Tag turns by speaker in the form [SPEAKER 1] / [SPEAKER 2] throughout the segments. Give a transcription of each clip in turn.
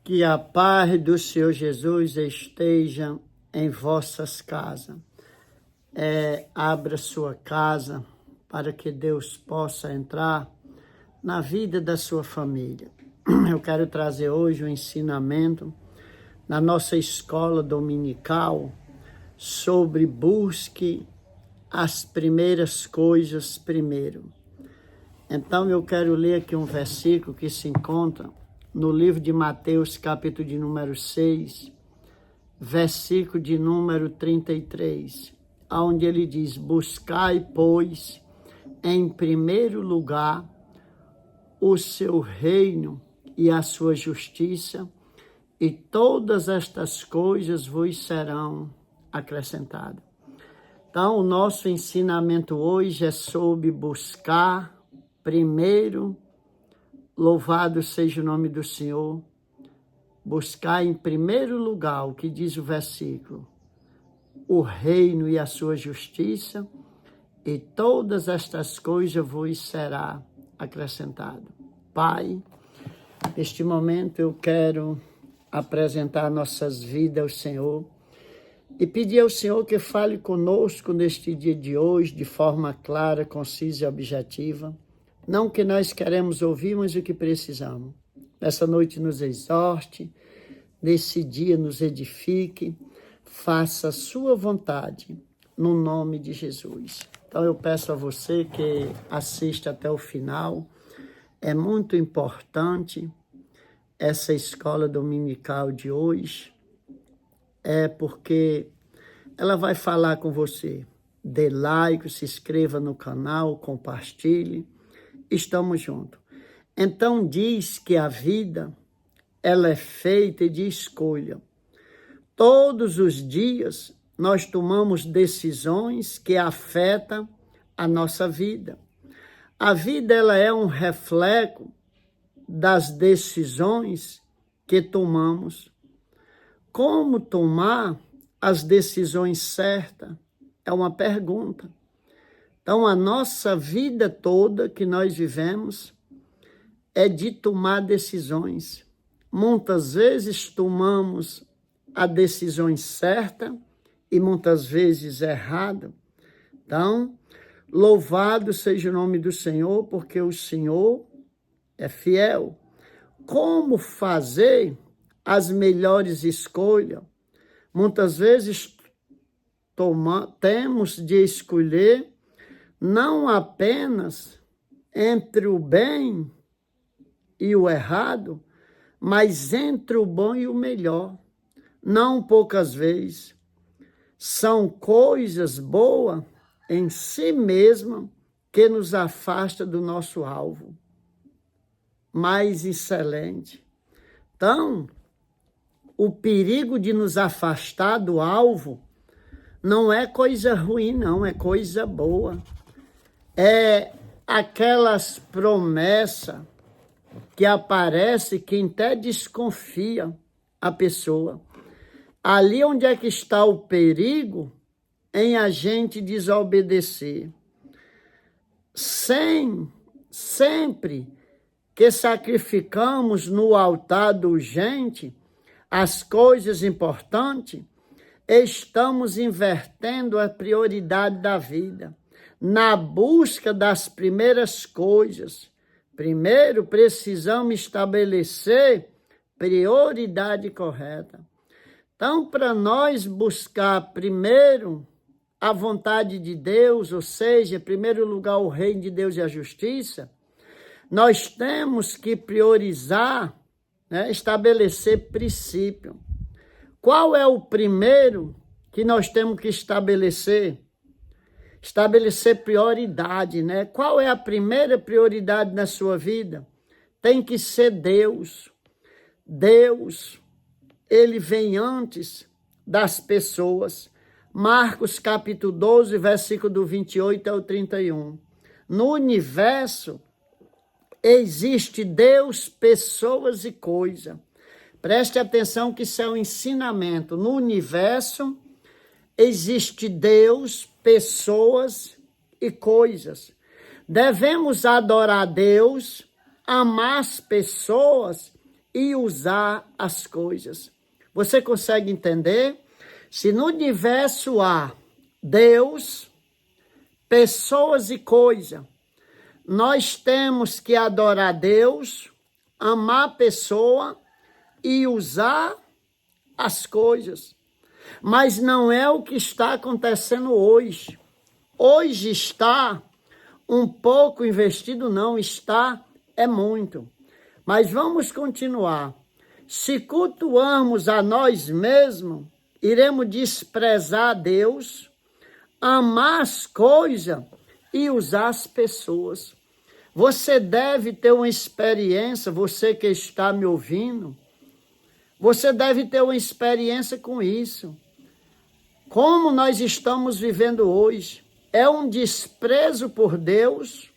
[SPEAKER 1] Que a paz do Senhor Jesus esteja em vossas casas. Abra sua casa para que Deus possa entrar na vida da sua família. Eu quero trazer hoje um ensinamento na nossa escola dominical sobre busque as primeiras coisas primeiro. Então eu quero ler aqui um versículo que se encontra no livro de Mateus, capítulo de número 6, versículo de número 33, onde ele diz: buscai, pois, em primeiro lugar o seu reino e a sua justiça, e todas estas coisas vos serão acrescentadas. Então, o nosso ensinamento hoje é sobre buscar primeiro. Louvado seja o nome do Senhor. Buscar em primeiro lugar, o que diz o versículo, o reino e a sua justiça, e todas estas coisas vos será acrescentado. Pai, neste momento eu quero apresentar nossas vidas ao Senhor e pedir ao Senhor que fale conosco neste dia de hoje de forma clara, concisa e objetiva. Não o que nós queremos ouvir, mas o que precisamos. Nessa noite nos exorte, nesse dia nos edifique, faça a sua vontade, no nome de Jesus. Então eu peço a você que assista até o final. É muito importante essa escola dominical de hoje, porque ela vai falar com você. Dê like, se inscreva no canal, compartilhe. Estamos juntos. Então diz que a vida, ela é feita de escolha. Todos os dias nós tomamos decisões que afetam a nossa vida. A vida, ela é um reflexo das decisões que tomamos. Como tomar as decisões certas? É uma pergunta. Então, a nossa vida toda que nós vivemos é de tomar decisões. Muitas vezes tomamos a decisão certa e muitas vezes errada. Então, louvado seja o nome do Senhor, porque o Senhor é fiel. Como fazer as melhores escolhas? Muitas vezes temos de escolher não apenas entre o bem e o errado, mas entre o bom e o melhor. Não poucas vezes. São coisas boas em si mesmas que nos afasta do nosso alvo mais excelente. Então, o perigo de nos afastar do alvo não é coisa ruim, não, é coisa boa. É aquelas promessas que aparecem que até desconfia a pessoa. Ali onde é que está o perigo em a gente desobedecer. Sempre que sacrificamos no altar do urgente as coisas importantes, estamos invertendo a prioridade da vida. Na busca das primeiras coisas, primeiro precisamos estabelecer prioridade correta. Então, para nós buscar primeiro a vontade de Deus, ou seja, em primeiro lugar o reino de Deus e a justiça, nós temos que priorizar, estabelecer princípio. Qual é o primeiro que nós temos que estabelecer? Estabelecer prioridade, né? Qual é a primeira prioridade na sua vida? Tem que ser Deus. Deus, ele vem antes das pessoas. Marcos capítulo 12, versículo do 28 ao 31. No universo existe Deus, pessoas e coisa. Preste atenção que isso é um ensinamento. No universo existe Deus, pessoas e coisas. Devemos adorar Deus, amar as pessoas e usar as coisas. Você consegue entender? Se no universo há Deus, pessoas e coisas, nós temos que adorar Deus, amar a pessoa e usar as coisas. Mas não é o que está acontecendo hoje. Hoje está um pouco investido, não está, é muito. Mas vamos continuar. Se cultuarmos a nós mesmos, iremos desprezar Deus, amar as coisas e usar as pessoas. Você deve ter uma experiência, você que está me ouvindo, você deve ter uma experiência com isso. Como nós estamos vivendo hoje, é um desprezo por Deus,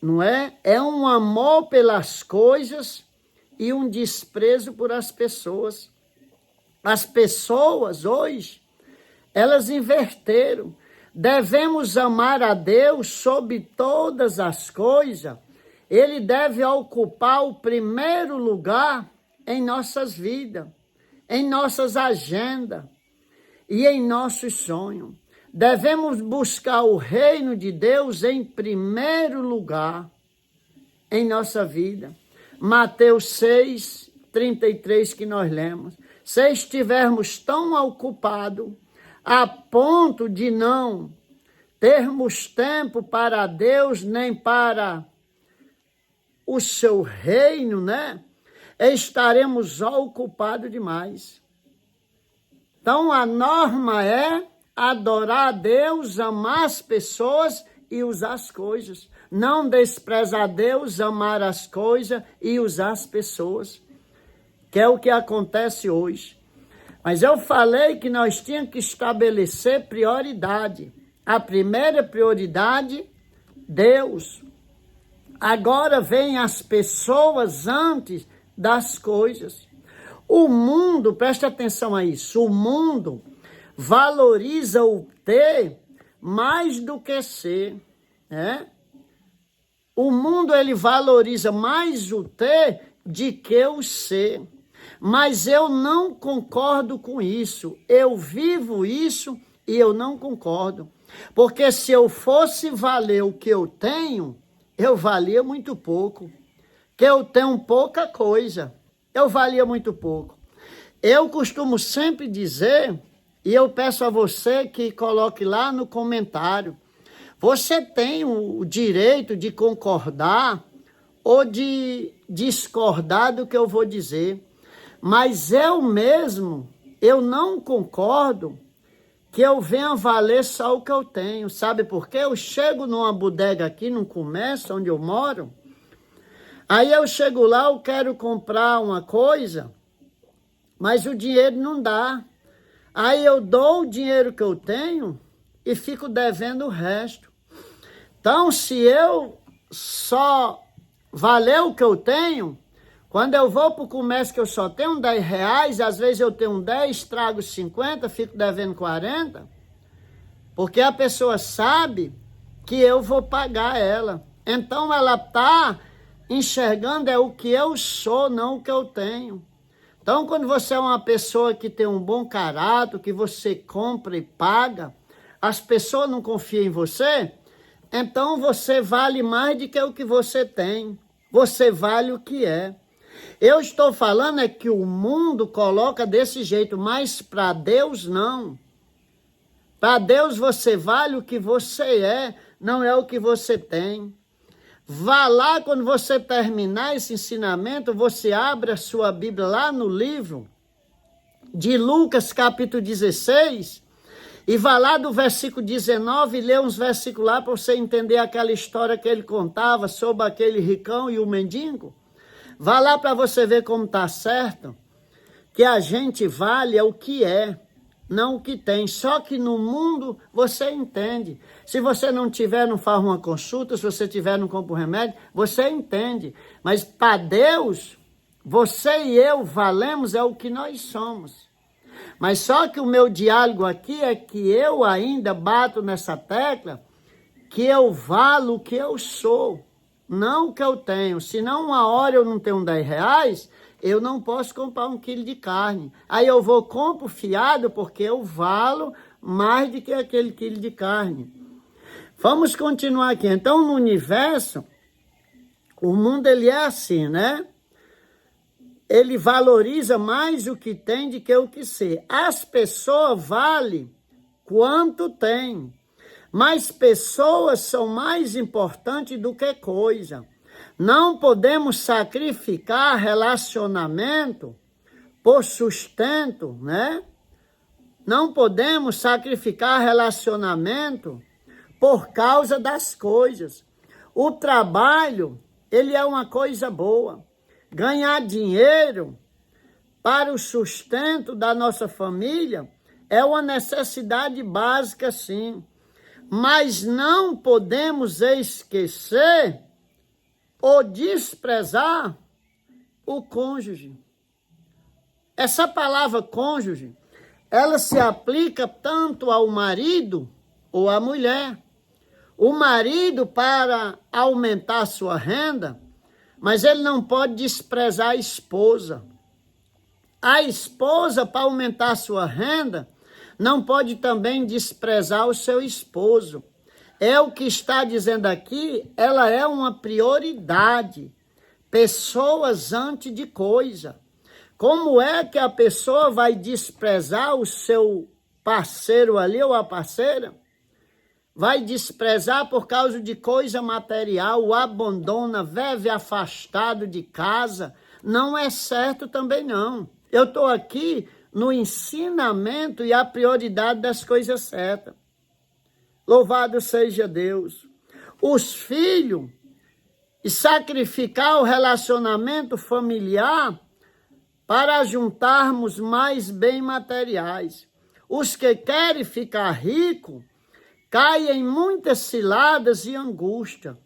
[SPEAKER 1] não é? É um amor pelas coisas e um desprezo por as pessoas. As pessoas hoje, elas inverteram. Devemos amar a Deus sobre todas as coisas. Ele deve ocupar o primeiro lugar em nossas vidas, em nossas agendas e em nossos sonhos. Devemos buscar o reino de Deus em primeiro lugar em nossa vida. Mateus 6, 33 que nós lemos. Se estivermos tão ocupados a ponto de não termos tempo para Deus, nem para o seu reino, né? Estaremos ocupados demais. Então, a norma é adorar a Deus, amar as pessoas e usar as coisas. Não desprezar Deus, amar as coisas e usar as pessoas, que é o que acontece hoje. Mas eu falei que nós tínhamos que estabelecer prioridade. A primeira prioridade, Deus. Agora vem as pessoas antes das coisas. O mundo, preste atenção a isso, o mundo valoriza o ter mais do que ser, né? O mundo, ele valoriza mais o ter de que o ser. Mas eu não concordo com isso. Eu vivo isso e eu não concordo. Porque se eu fosse valer o que eu tenho, eu valia muito pouco. Que eu tenho pouca coisa, eu valia muito pouco. Eu costumo sempre dizer, e eu peço a você que coloque lá no comentário, você tem o direito de concordar ou de discordar do que eu vou dizer. Mas eu mesmo, eu não concordo que eu venha valer só o que eu tenho. Sabe por quê? Eu chego numa bodega aqui, num comércio onde eu moro, aí eu chego lá, eu quero comprar uma coisa, mas o dinheiro não dá. Aí eu dou o dinheiro que eu tenho e fico devendo o resto. Então, se eu só valer o que eu tenho, quando eu vou para o comércio que eu só tenho 10 reais, às vezes eu tenho 10, trago 50, fico devendo 40, porque a pessoa sabe que eu vou pagar ela. Então ela está enxergando é o que eu sou, não o que eu tenho. Então, quando você é uma pessoa que tem um bom caráter, que você compra e paga, as pessoas não confiam em você, então você vale mais do que o que você tem. Você vale o que é. Eu estou falando é que o mundo coloca desse jeito, mas para Deus não. Para Deus você vale o que você é, não é o que você tem. Vá lá, quando você terminar esse ensinamento, você abre a sua Bíblia lá no livro de Lucas, capítulo 16, e vá lá do versículo 19 e lê uns versículos lá para você entender aquela história que ele contava sobre aquele ricão e o mendigo. Vá lá para você ver como está certo, que a gente vale é o que é, não o que tem. Só que no mundo você entende. Se você não tiver, não faz uma consulta, se você tiver, não compra um remédio, você entende. Mas para Deus, você e eu valemos é o que nós somos. Mas só que o meu diálogo aqui é que eu ainda bato nessa tecla que eu valo o que eu sou, não o que eu tenho. Se não uma hora eu não tenho 10 reais, eu não posso comprar 1 quilo de carne. Aí eu vou compro fiado porque eu valo mais do que aquele quilo de carne. Vamos continuar aqui. Então, no universo, o mundo ele é assim, né? Ele valoriza mais o que tem do que o que ser. As pessoas valem quanto tem. Mas pessoas são mais importantes do que coisa. Não podemos sacrificar relacionamento por sustento, né? Não podemos sacrificar relacionamento por causa das coisas. O trabalho, ele é uma coisa boa. Ganhar dinheiro para o sustento da nossa família é uma necessidade básica, sim. Mas não podemos esquecer ou desprezar o cônjuge. Essa palavra cônjuge, ela se aplica tanto ao marido ou à mulher. O marido para aumentar sua renda, mas ele não pode desprezar a esposa. A esposa para aumentar sua renda, não pode também desprezar o seu esposo. É o que está dizendo aqui, ela é uma prioridade. Pessoas antes de coisa. Como é que a pessoa vai desprezar o seu parceiro ali ou a parceira? Vai desprezar por causa de coisa material, o abandona, vive afastado de casa. Não é certo também não. Eu estou aqui no ensinamento e a prioridade das coisas certas. Louvado seja Deus. Os filhos, e sacrificar o relacionamento familiar para juntarmos mais bem materiais. Os que querem ficar ricos caem em muitas ciladas e angústia,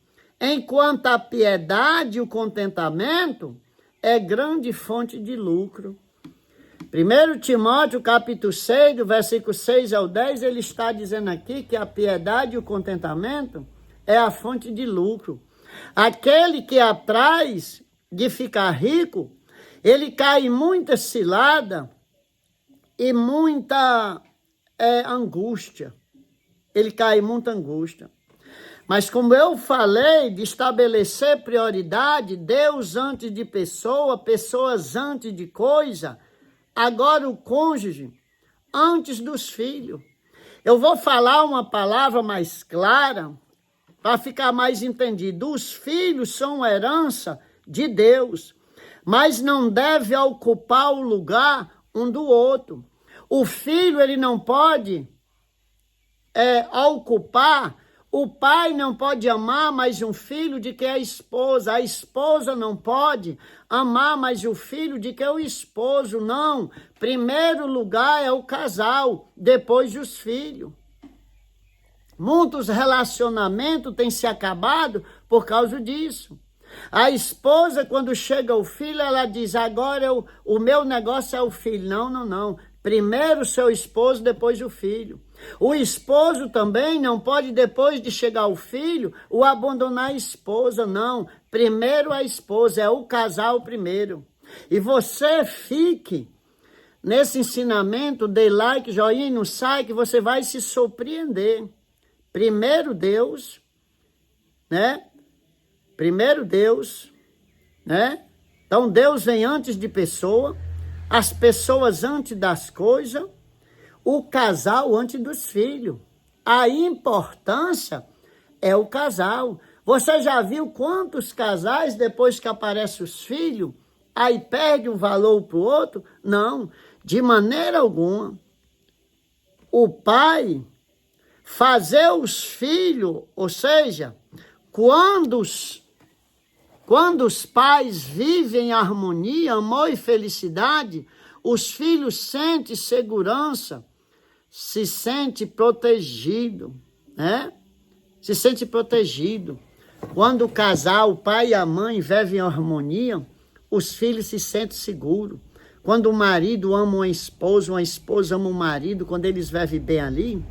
[SPEAKER 1] enquanto a piedade e o contentamento é grande fonte de lucro. 1 Timóteo, capítulo 6, do versículo 6 ao 10, ele está dizendo aqui que a piedade e o contentamento é a fonte de lucro. Aquele que atrás de ficar rico, ele cai em muita cilada e muita angústia. Ele cai em muita angústia. Mas como eu falei de estabelecer prioridade, Deus antes de pessoa, pessoas antes de coisa, agora o cônjuge antes dos filhos. Eu vou falar uma palavra mais clara para ficar mais entendido. Os filhos são herança de Deus, mas não deve ocupar o lugar um do outro. O filho ele não pode ocupar. O pai não pode amar mais um filho de que a esposa não pode amar mais o filho de que o esposo, não. Primeiro lugar é o casal, depois os filhos. Muitos relacionamentos têm se acabado por causa disso. A esposa, quando chega o filho, ela diz, agora o meu negócio é o filho. Não, não, não. Primeiro o seu esposo, depois o filho. O esposo também não pode, depois de chegar o filho, o abandonar a esposa, não. Primeiro a esposa, é o casal primeiro. E você fique nesse ensinamento, dê like, joinha no site, que você vai se surpreender. Primeiro Deus, né? Primeiro Deus, né? Então Deus vem antes de pessoa, as pessoas antes das coisas, o casal antes dos filhos. A importância é o casal. Você já viu quantos casais, depois que aparecem os filhos, aí perde um valor para o outro? Não, de maneira alguma. O pai fazer os filhos, ou seja, quando os pais vivem em harmonia, amor e felicidade, os filhos sentem segurança, se sente protegido, né? Se sente protegido. Quando o casal, o pai e a mãe vivem em harmonia, os filhos se sentem seguros. Quando o marido ama uma esposa ama o marido, quando eles vivem bem ali,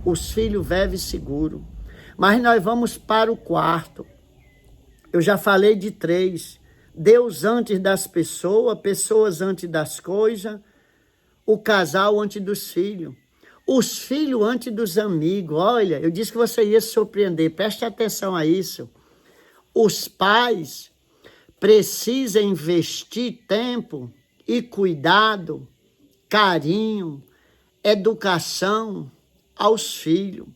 [SPEAKER 1] os filhos vivem seguros. Mas nós vamos para o quarto. Eu já falei de 3. Deus antes das pessoas, pessoas antes das coisas, o casal antes dos filhos, os filhos antes dos amigos. Olha, eu disse que você ia se surpreender, preste atenção a isso. Os pais precisam investir tempo e cuidado, carinho, educação aos filhos.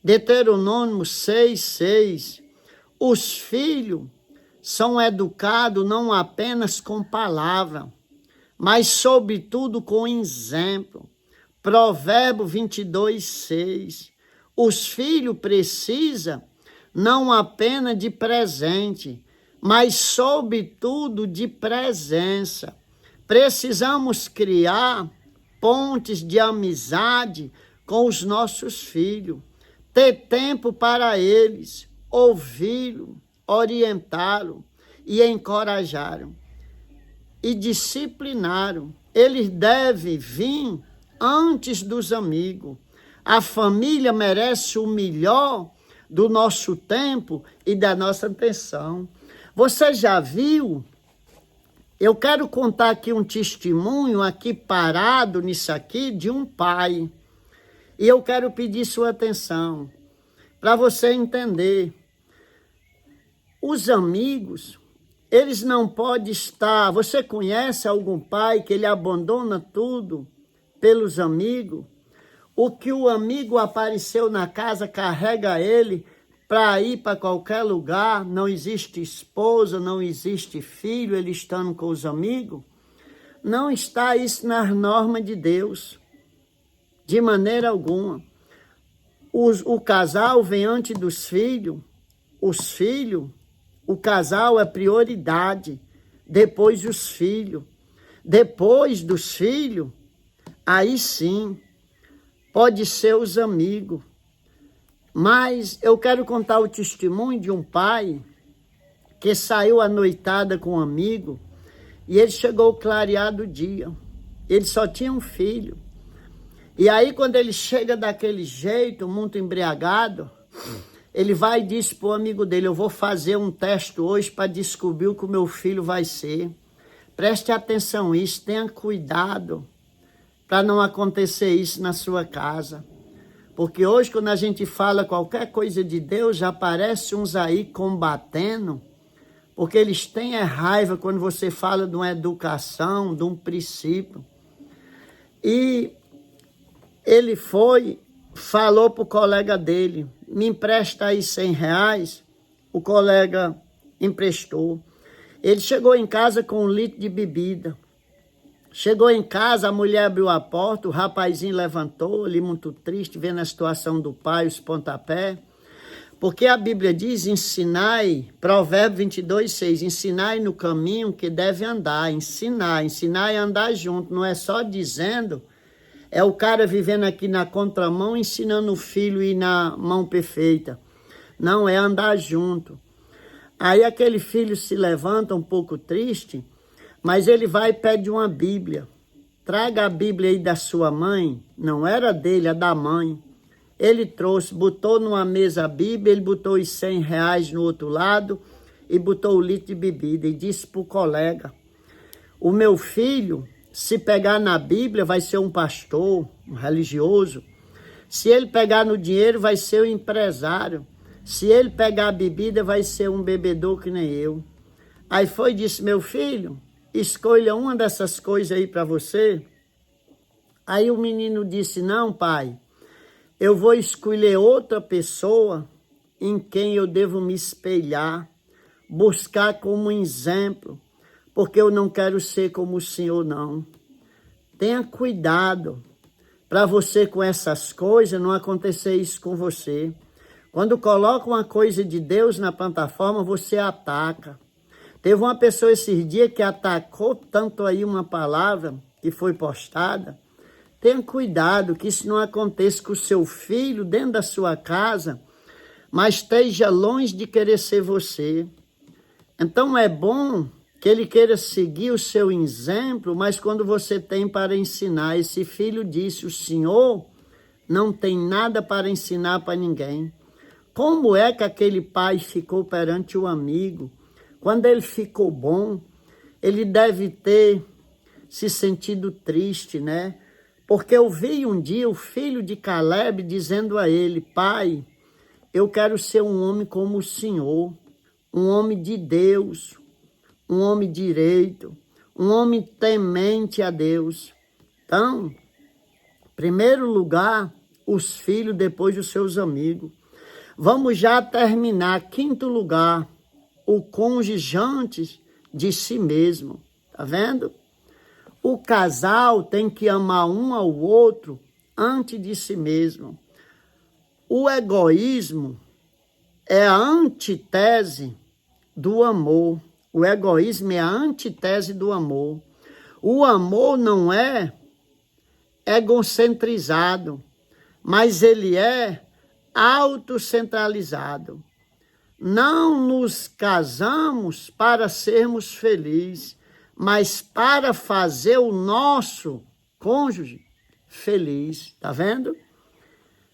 [SPEAKER 1] Deuteronômio 6:6. Os filhos são educados não apenas com palavra, mas sobretudo com exemplo. Provérbio 22:6. Os filhos precisam não apenas de presente, mas sobretudo de presença. Precisamos criar pontes de amizade com os nossos filhos, ter tempo para eles, ouvi-lo, orientá-lo e encorajá-lo e disciplinaram. Eles devem vir antes dos amigos. A família merece o melhor do nosso tempo e da nossa atenção. Você já viu? Eu quero contar aqui um testemunho aqui parado nisso aqui de um pai. E eu quero pedir sua atenção para você entender. Os amigos, eles não podem estar... Você conhece algum pai que ele abandona tudo pelos amigos? O que o amigo apareceu na casa carrega ele para ir para qualquer lugar, não existe esposa, não existe filho, ele estando com os amigos. Não está isso nas normas de Deus, de maneira alguma. O casal vem antes dos filhos, os filhos, o casal é prioridade, depois os filhos. Depois dos filhos, aí sim, pode ser os amigos. Mas eu quero contar o testemunho de um pai que saiu à noitada com um amigo e ele chegou clareado o dia. Ele só tinha um filho. E aí quando ele chega daquele jeito, muito embriagado, ele vai e diz para o amigo dele, eu vou fazer um teste hoje para descobrir o que o meu filho vai ser. Preste atenção nisso, tenha cuidado para não acontecer isso na sua casa. Porque hoje, quando a gente fala qualquer coisa de Deus, já aparece uns aí combatendo, porque eles têm raiva quando você fala de uma educação, de um princípio. E ele falou para o colega dele, me empresta aí R$100. O colega emprestou. Ele chegou em casa com 1 litro de bebida. Chegou em casa, a mulher abriu a porta, o rapazinho levantou, ali muito triste, vendo a situação do pai, os pontapés. Porque a Bíblia diz, ensinai, Provérbio 22:6, ensinai no caminho que deve andar, ensinar é andar junto, não é só dizendo, é o cara vivendo aqui na contramão, ensinando o filho a ir na mão perfeita. Não, é andar junto. Aí aquele filho se levanta um pouco triste, mas ele vai e pede uma Bíblia. Traga a Bíblia aí da sua mãe. Não era dele, é da mãe. Ele trouxe, botou numa mesa a Bíblia, ele botou os R$100 no outro lado e botou o litro de bebida. E disse para o colega, o meu filho, se pegar na Bíblia, vai ser um pastor, um religioso. Se ele pegar no dinheiro, vai ser um empresário. Se ele pegar a bebida, vai ser um bebedor que nem eu. Aí foi e disse, meu filho, escolha uma dessas coisas aí para você. Aí o menino disse, não, pai, eu vou escolher outra pessoa em quem eu devo me espelhar, buscar como exemplo, porque eu não quero ser como o senhor, não. Tenha cuidado para você com essas coisas, não acontecer isso com você. Quando coloca uma coisa de Deus na plataforma, você ataca. Teve uma pessoa esses dias que atacou tanto aí uma palavra que foi postada. Tenha cuidado que isso não aconteça com o seu filho dentro da sua casa, mas esteja longe de querer ser você. Então é bom que ele queira seguir o seu exemplo, mas quando você tem para ensinar, esse filho disse, o senhor não tem nada para ensinar para ninguém. como é que aquele pai ficou perante o amigo. Quando ele ficou bom, ele deve ter se sentido triste, né? Porque eu vi um dia o filho de Caleb dizendo a ele: pai, eu quero ser um homem como o senhor, um homem de Deus, um homem direito, um homem temente a Deus. Então, em primeiro lugar, os filhos, depois os seus amigos. Vamos já terminar. Quinto lugar, o cônjuge antes de si mesmo. Tá vendo? O casal tem que amar um ao outro antes de si mesmo. O egoísmo é a antítese do amor. O egoísmo é a antítese do amor. O amor não é egocentrizado, mas ele é autocentralizado. Não nos casamos para sermos felizes, mas para fazer o nosso cônjuge feliz. Tá vendo?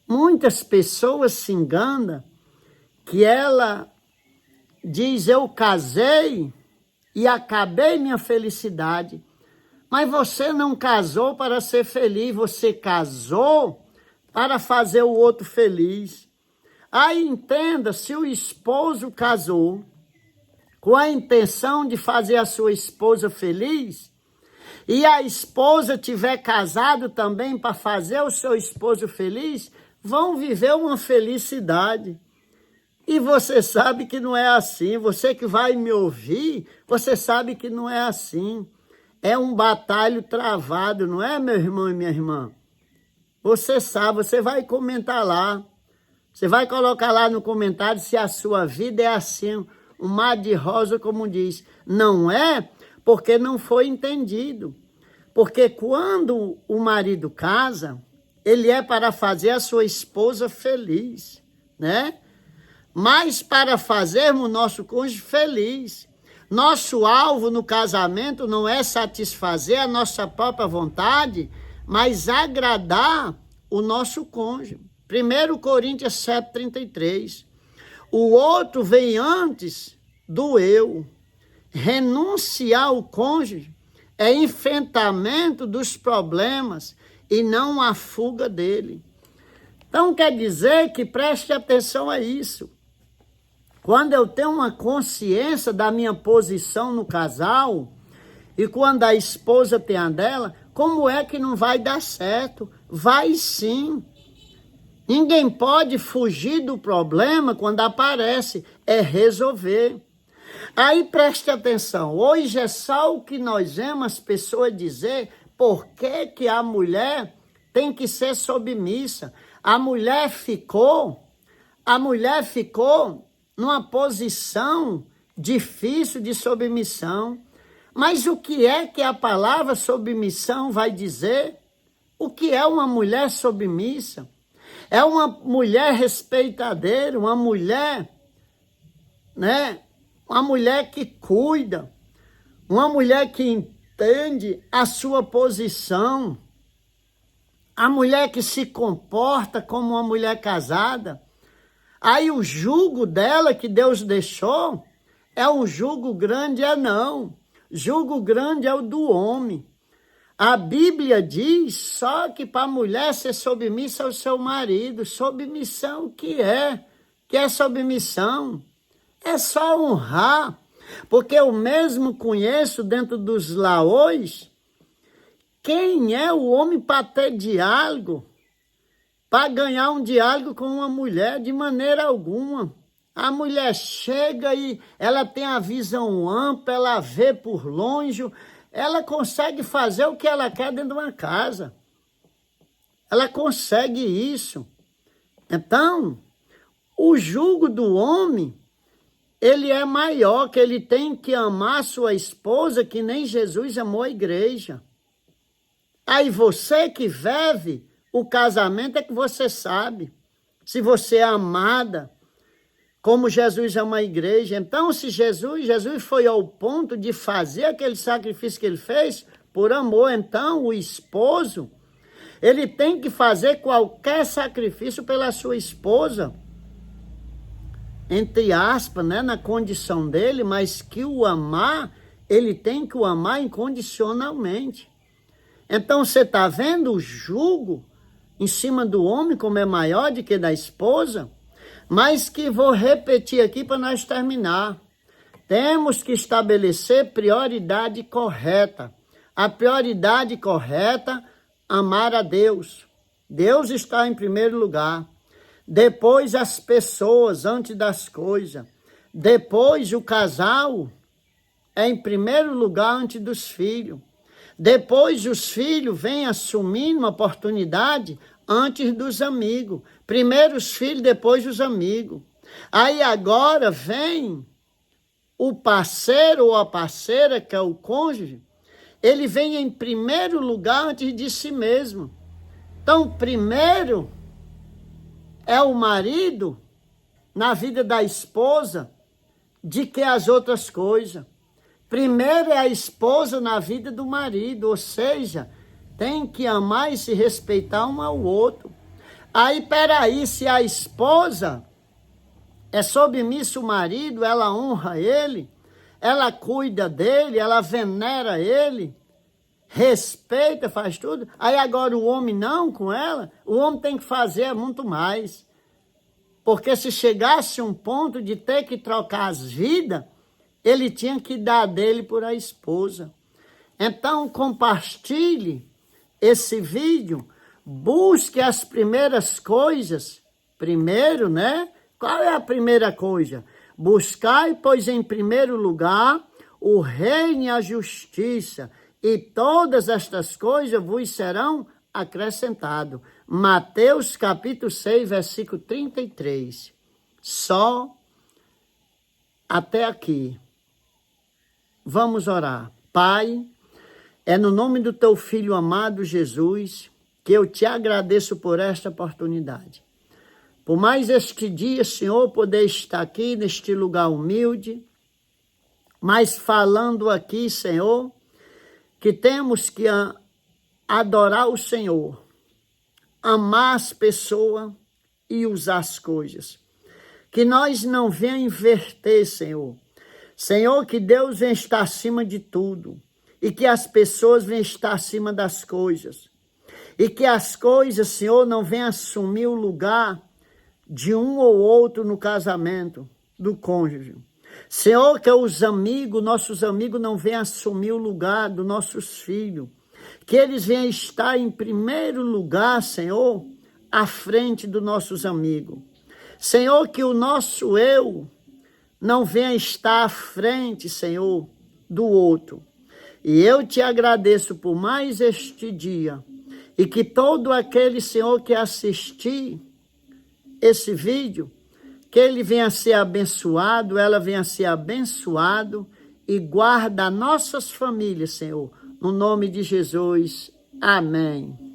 [SPEAKER 1] Muitas pessoas se enganam que ela diz: eu casei e acabei minha felicidade. Mas você não casou para ser feliz, você casou para fazer o outro feliz. Aí entenda, se o esposo casou com a intenção de fazer a sua esposa feliz, e a esposa tiver casado também para fazer o seu esposo feliz, vão viver uma felicidade. E você sabe que não é assim. Você que vai me ouvir, você sabe que não é assim. É um batalho travado, não é, meu irmão e minha irmã? Você sabe, você vai comentar lá. Você vai colocar lá no comentário se a sua vida é assim, um mar de rosa, como diz. Não é porque não foi entendido. Porque quando o marido casa, ele é para fazer a sua esposa feliz, né? Mas para fazermos o nosso cônjuge feliz. Nosso alvo no casamento não é satisfazer a nossa própria vontade, mas agradar o nosso cônjuge. 1 Coríntios 7,33. O outro vem antes do eu. Renunciar ao cônjuge é enfrentamento dos problemas e não a fuga dele. Então quer dizer que preste atenção a isso. Quando eu tenho uma consciência da minha posição no casal, e quando a esposa tem a dela, como é que não vai dar certo? Vai sim. Ninguém pode fugir do problema quando aparece, é resolver. Aí preste atenção, hoje é só o que nós vemos as pessoas dizer, por que a mulher tem que ser submissa? A mulher ficou numa posição difícil de submissão. Mas o que é que a palavra submissão vai dizer? O que é uma mulher submissa? É uma mulher respeitadeira, uma mulher, né? Uma mulher que cuida, uma mulher que entende a sua posição, a mulher que se comporta como uma mulher casada. Aí o jugo dela que Deus deixou é um jugo grande, não. Jugo grande é o do homem. A Bíblia diz só que para a mulher ser submissa ao seu marido. Submissão que é? Que é submissão? É só honrar. Porque eu mesmo conheço dentro dos laôs quem é o homem para ter diálogo, para ganhar um diálogo com uma mulher, de maneira alguma. A mulher chega e ela tem a visão ampla, ela vê por longe, ela consegue fazer o que ela quer dentro de uma casa. Ela consegue isso. Então, o jugo do homem, ele é maior, que ele tem que amar sua esposa, que nem Jesus amou a igreja. Aí você que vive o casamento é que você sabe se você é amada como Jesus ama a igreja. Então, se Jesus foi ao ponto de fazer aquele sacrifício que ele fez por amor, então o esposo, ele tem que fazer qualquer sacrifício pela sua esposa. entre aspas, né, na condição dele, mas que o amar, ele tem que o amar incondicionalmente. Então você está vendo o jugo em cima do homem como é maior do que da esposa? Mas que vou repetir aqui para nós terminar. Temos que estabelecer prioridade correta. A prioridade correta, amar a Deus. Deus está em primeiro lugar. Depois as pessoas, antes das coisas. Depois o casal é em primeiro lugar antes dos filhos. Depois os filhos vêm assumindo uma oportunidade antes dos amigos. Primeiro os filhos, depois os amigos. Aí agora vem o parceiro ou a parceira, que é o cônjuge, ele vem em primeiro lugar antes de si mesmo. Então, primeiro é o marido na vida da esposa de que as outras coisas. Primeiro é a esposa na vida do marido, ou seja, tem que amar e se respeitar um ao outro. Aí, peraí, se a esposa é submissa ao marido, ela honra ele, ela cuida dele, ela venera ele, respeita, faz tudo. Aí agora o homem não com ela, o homem tem que fazer muito mais. Porque se chegasse um ponto de ter que trocar as vidas, ele tinha que dar dele por a esposa. Então compartilhe esse vídeo, busque as primeiras coisas. Primeiro, né? Qual é a primeira coisa? Buscai, pois, em primeiro lugar, o reino e a justiça, e todas estas coisas vos serão acrescentadas. Mateus capítulo 6, versículo 33. Só até aqui. Vamos orar. Pai, é no nome do teu Filho amado Jesus que eu te agradeço por esta oportunidade. Por mais este dia, Senhor, poder estar aqui neste lugar humilde, mas falando aqui, Senhor, que temos que adorar o Senhor, amar as pessoas e usar as coisas. Que nós não venhamos inverter, Senhor. Senhor, que Deus venha estar acima de tudo e que as pessoas venham estar acima das coisas. E que as coisas, Senhor, não venham assumir o lugar de um ou outro no casamento do cônjuge. Senhor, que os amigos, nossos amigos não venham assumir o lugar dos nossos filhos. Que eles venham estar em primeiro lugar, Senhor, à frente dos nossos amigos. Senhor, que o nosso eu não venha estar à frente, Senhor, do outro. E eu te agradeço por mais este dia. E que todo aquele, Senhor, que assistir esse vídeo, que ele venha a ser abençoado, ela venha a ser abençoado e guarda nossas famílias, Senhor. No nome de Jesus. Amém.